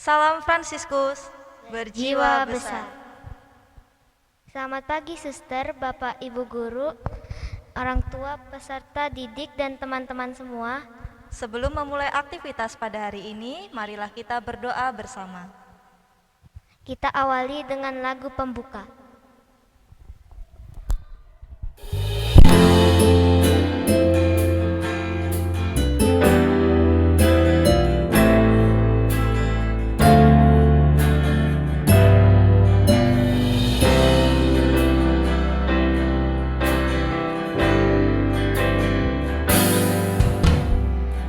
Salam Fransiskus, berjiwa Jiwa besar. besar. Selamat pagi suster, bapak, ibu guru, orang tua, peserta didik, dan teman-teman semua. Sebelum memulai aktivitas pada hari ini, marilah kita berdoa bersama. Kita awali dengan lagu pembuka.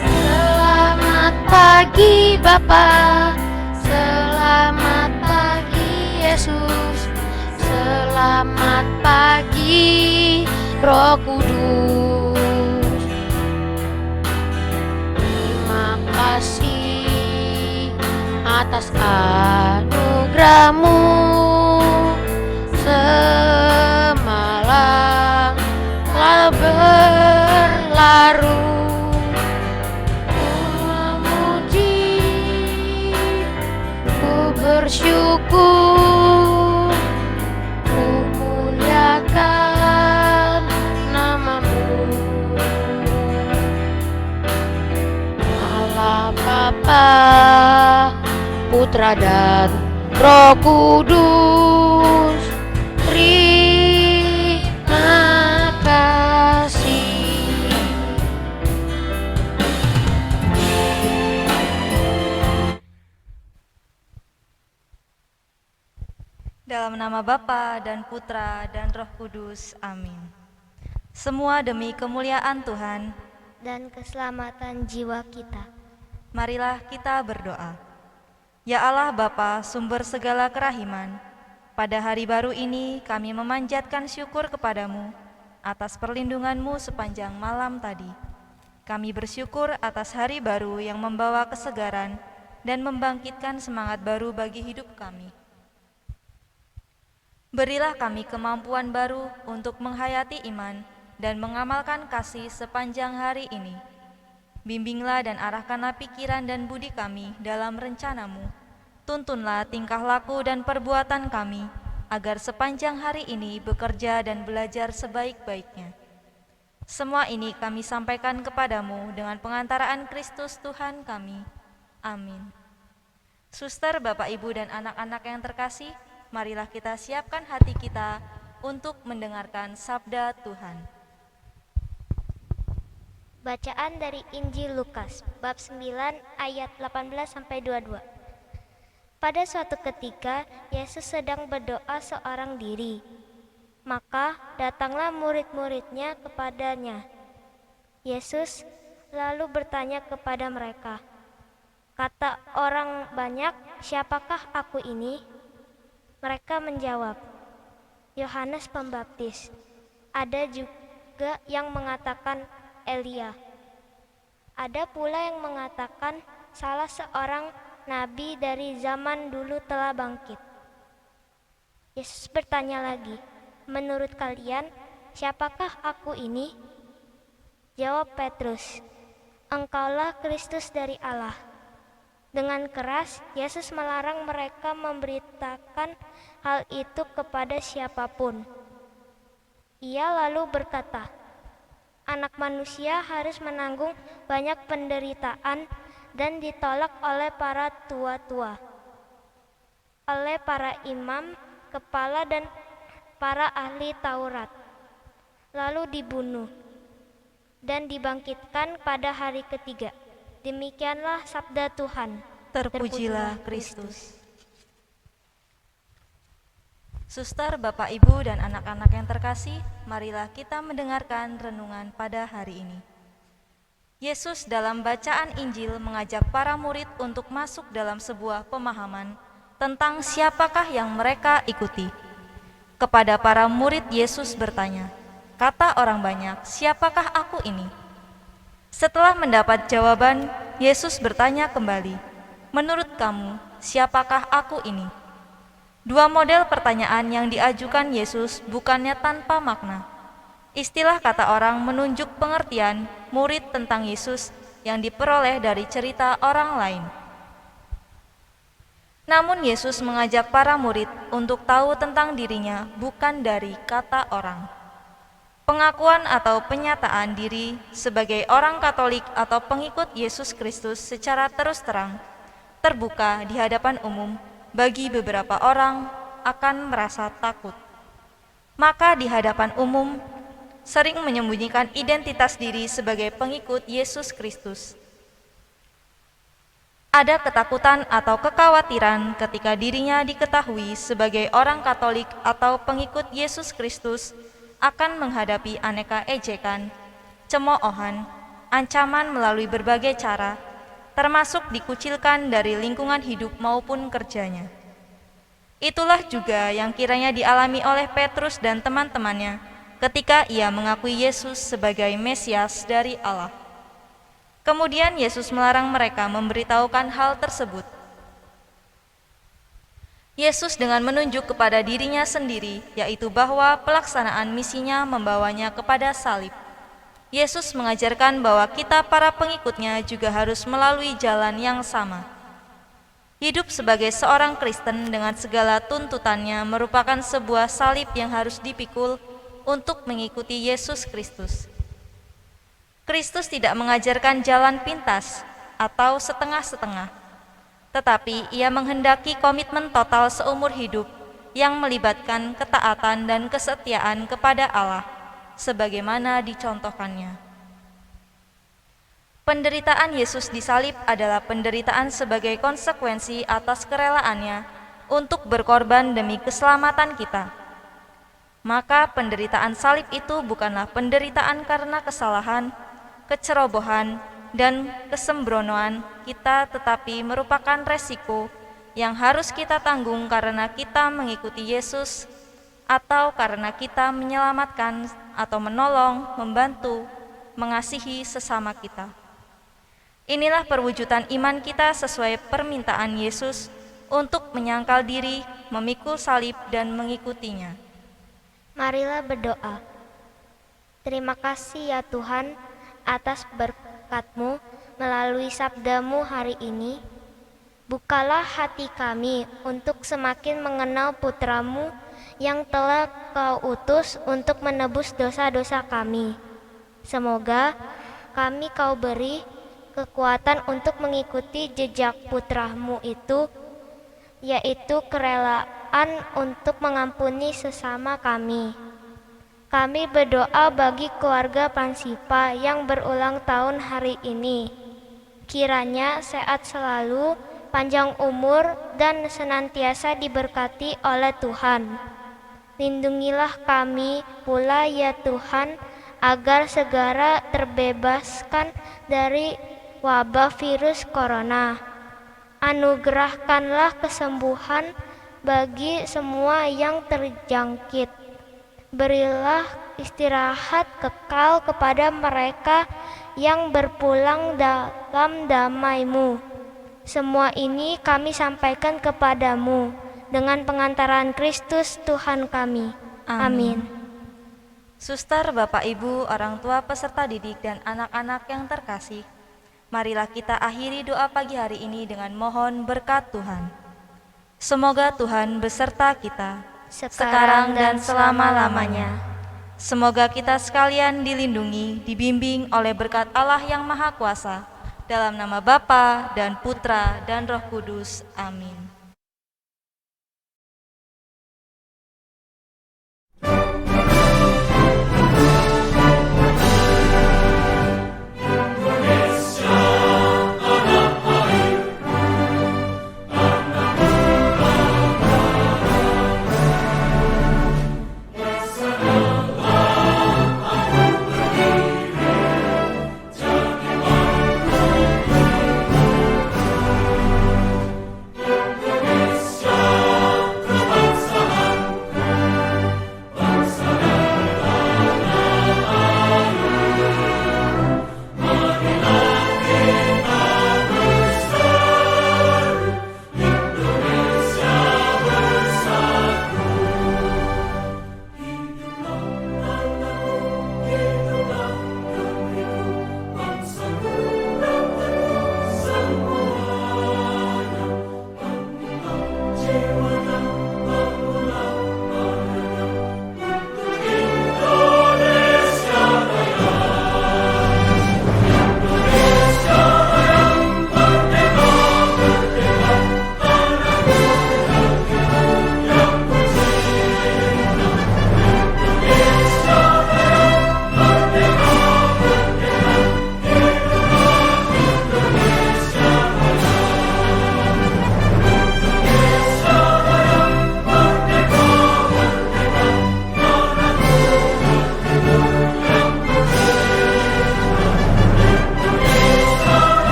Selamat pagi Bapa, selamat pagi Yesus, selamat pagi Roh Kudus. Terima kasih atas anugerah-Mu. Semalam telah berlarut, memuji, ku bersyukur, ku muliakan nama-Mu. Allah Bapa, Putra dan Roh Kudus, terima kasih. Dalam nama Bapa dan Putra dan Roh Kudus, amin. Semua demi kemuliaan Tuhan, Dan keselamatan jiwa kita. marilah kita berdoa. Ya Allah Bapa, sumber segala kerahiman, pada hari baru ini kami memanjatkan syukur kepadamu atas perlindungan-Mu sepanjang malam tadi. Kami bersyukur atas hari baru yang membawa kesegaran dan membangkitkan semangat baru bagi hidup kami. Berilah kami kemampuan baru untuk menghayati iman dan mengamalkan kasih sepanjang hari ini. Bimbinglah dan arahkanlah pikiran dan budi kami dalam rencana-Mu. Tuntunlah tingkah laku dan perbuatan kami, agar sepanjang hari ini bekerja dan belajar sebaik-baiknya. Semua ini kami sampaikan kepadamu dengan pengantaraan Kristus Tuhan kami. Amin. Suster, Bapak, Ibu, dan anak-anak yang terkasih, marilah kita siapkan hati kita untuk mendengarkan sabda Tuhan. Bacaan dari Injil Lukas, bab 9 ayat 18-22. Pada suatu ketika, Yesus sedang berdoa seorang diri. Maka datanglah murid-muridnya kepadanya. Yesus lalu bertanya kepada mereka, "Kata orang banyak, siapakah aku ini?" Mereka menjawab, "Yohanes Pembaptis." Ada juga yang mengatakan Elia. Ada pula yang mengatakan salah seorang nabi dari zaman dulu telah bangkit. Yesus bertanya lagi, "Menurut kalian, siapakah aku ini?" Jawab Petrus, "Engkaulah Kristus dari Allah." Dengan keras, Yesus melarang mereka memberitakan hal itu kepada siapapun. Ia lalu berkata, "Anak manusia harus menanggung banyak penderitaan dan ditolak oleh para tua-tua, oleh para imam, kepala, dan para ahli Taurat, lalu dibunuh dan dibangkitkan pada hari ketiga." Demikianlah sabda Tuhan. Terpujilah Kristus. Suster, Bapak, Ibu, dan anak-anak yang terkasih, marilah kita mendengarkan renungan pada hari ini. Yesus dalam bacaan Injil mengajak para murid untuk masuk dalam sebuah pemahaman tentang siapakah yang mereka ikuti. Kepada para murid Yesus bertanya, "Kata orang banyak, siapakah aku ini?" Setelah mendapat jawaban, Yesus bertanya kembali, "Menurut kamu, siapakah aku ini?" Dua model pertanyaan yang diajukan Yesus bukannya tanpa makna. Istilah kata orang menunjuk pengertian murid tentang Yesus yang diperoleh dari cerita orang lain. Namun Yesus mengajak para murid untuk tahu tentang dirinya bukan dari kata orang. Pengakuan atau penyataan diri sebagai orang Katolik atau pengikut Yesus Kristus secara terus terang, terbuka di hadapan umum bagi beberapa orang akan merasa takut. Maka di hadapan umum sering menyembunyikan identitas diri sebagai pengikut Yesus Kristus. Ada ketakutan atau kekhawatiran ketika dirinya diketahui sebagai orang Katolik atau pengikut Yesus Kristus akan menghadapi aneka ejekan, cemoohan, ancaman melalui berbagai cara, termasuk dikucilkan dari lingkungan hidup maupun kerjanya. Itulah juga yang kiranya dialami oleh Petrus dan teman-temannya ketika ia mengakui Yesus sebagai Mesias dari Allah. Kemudian Yesus melarang mereka memberitahukan hal tersebut. Yesus dengan menunjuk kepada dirinya sendiri, yaitu bahwa pelaksanaan misinya membawanya kepada salib. Yesus mengajarkan bahwa kita para pengikutnya juga harus melalui jalan yang sama. Hidup sebagai seorang Kristen dengan segala tuntutannya merupakan sebuah salib yang harus dipikul untuk mengikuti Yesus Kristus. Kristus tidak mengajarkan jalan pintas atau setengah-setengah, tetapi ia menghendaki komitmen total seumur hidup yang melibatkan ketaatan dan kesetiaan kepada Allah, sebagaimana dicontohkannya. Penderitaan Yesus di salib adalah penderitaan sebagai konsekuensi atas kerelaannya untuk berkorban demi keselamatan kita. Maka penderitaan salib itu bukanlah penderitaan karena kesalahan, kecerobohan, dan kesembronoan kita, tetapi merupakan resiko yang harus kita tanggung karena kita mengikuti Yesus atau karena kita menyelamatkan atau menolong, membantu, mengasihi sesama kita. Inilah perwujudan iman kita sesuai permintaan Yesus untuk menyangkal diri, memikul salib, dan mengikutinya. Marilah berdoa. Terima kasih ya Tuhan atas berkat-Mu melalui sabda-Mu hari ini. Bukalah hati kami untuk semakin mengenal Putra-Mu yang telah Kau utus untuk menebus dosa-dosa kami. Semoga kami Kau beri kekuatan untuk mengikuti jejak Putra-Mu itu, yaitu kerelaan untuk mengampuni sesama kami. Kami berdoa bagi keluarga Pansipa yang berulang tahun hari ini. Kiranya sehat selalu, panjang umur, dan senantiasa diberkati oleh Tuhan. Lindungilah kami pula ya Tuhan, agar segera terbebaskan dari wabah virus corona. Anugerahkanlah kesembuhan bagi semua yang terjangkit. Berilah istirahat kekal kepada mereka yang berpulang dalam damai-Mu. Semua ini kami sampaikan kepadamu dengan pengantaran Kristus Tuhan kami. Amin. Suster, Bapak, Ibu, orang tua, peserta didik, dan anak-anak yang terkasih, marilah kita akhiri doa pagi hari ini dengan mohon berkat Tuhan. Semoga Tuhan beserta kita sekarang dan selama-lamanya. Semoga kita sekalian dilindungi, dibimbing oleh berkat Allah yang Maha Kuasa, dalam nama Bapa dan Putra dan Roh Kudus. Amin.